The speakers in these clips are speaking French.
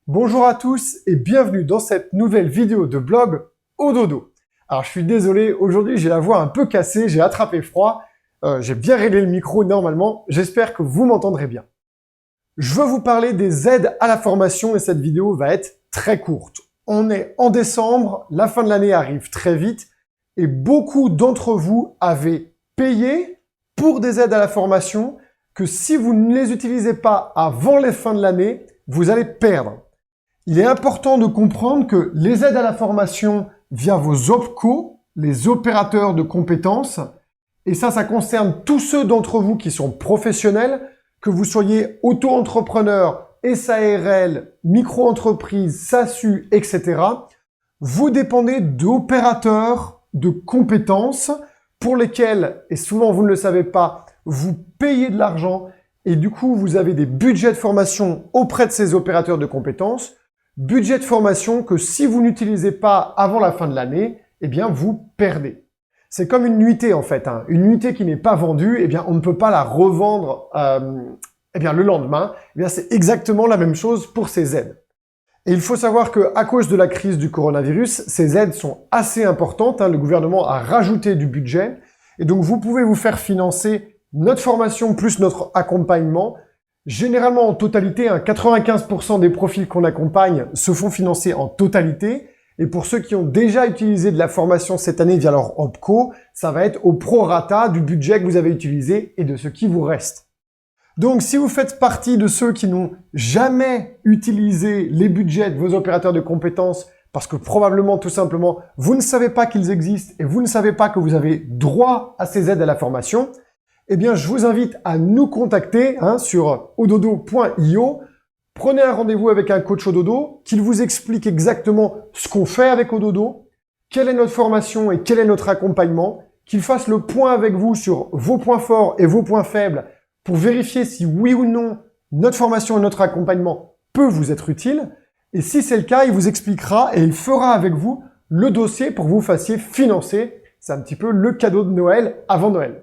Bonjour à tous et bienvenue dans cette nouvelle vidéo de blog Ododo. Alors je suis désolé, aujourd'hui j'ai la voix un peu cassée, j'ai attrapé froid, j'ai bien réglé le micro normalement, j'espère que vous m'entendrez bien. Je veux vous parler des aides à la formation et cette vidéo va être très courte. On est en décembre, la fin de l'année arrive très vite et beaucoup d'entre vous avez payé pour des aides à la formation que si vous ne les utilisez pas avant les fins de l'année, vous allez perdre. Il est important de comprendre que les aides à la formation via vos OPCO, les opérateurs de compétences, et ça concerne tous ceux d'entre vous qui sont professionnels, que vous soyez auto-entrepreneur, SARL, micro-entreprise, SASU, etc. Vous dépendez d'opérateurs de compétences pour lesquels, et souvent vous ne le savez pas, vous payez de l'argent et du coup vous avez des budgets de formation auprès de ces opérateurs de compétences. Budget de formation que si vous n'utilisez pas avant la fin de l'année, eh bien vous perdez. C'est comme une nuitée en fait. Une nuitée qui n'est pas vendue, eh bien on ne peut pas la revendre le lendemain. Eh bien c'est exactement la même chose pour ces aides. Et il faut savoir qu'à cause de la crise du coronavirus, ces aides sont assez importantes. Le gouvernement a rajouté du budget. Et donc vous pouvez vous faire financer notre formation plus notre accompagnement. Généralement en totalité, 95% des profils qu'on accompagne se font financer en totalité. Et pour ceux qui ont déjà utilisé de la formation cette année via leur OPCO, ça va être au prorata du budget que vous avez utilisé et de ce qui vous reste. Donc si vous faites partie de ceux qui n'ont jamais utilisé les budgets de vos opérateurs de compétences parce que probablement tout simplement vous ne savez pas qu'ils existent et vous ne savez pas que vous avez droit à ces aides à la formation, eh bien, je vous invite à nous contacter sur ododo.io. Prenez un rendez-vous avec un coach Ododo, qu'il vous explique exactement ce qu'on fait avec Ododo, quelle est notre formation et quel est notre accompagnement, qu'il fasse le point avec vous sur vos points forts et vos points faibles pour vérifier si oui ou non notre formation et notre accompagnement peut vous être utile. Et si c'est le cas, il vous expliquera et il fera avec vous le dossier pour que vous fassiez financer. C'est un petit peu le cadeau de Noël avant Noël.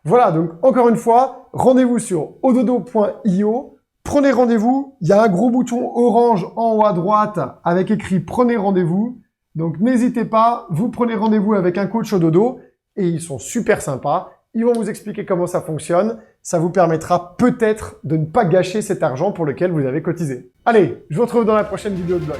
Voilà, donc encore une fois, rendez-vous sur ododo.io. Prenez rendez-vous, il y a un gros bouton orange en haut à droite avec écrit « Prenez rendez-vous ». Donc n'hésitez pas, vous prenez rendez-vous avec un coach Ododo et ils sont super sympas. Ils vont vous expliquer comment ça fonctionne. Ça vous permettra peut-être de ne pas gâcher cet argent pour lequel vous avez cotisé. Allez, je vous retrouve dans la prochaine vidéo de blog.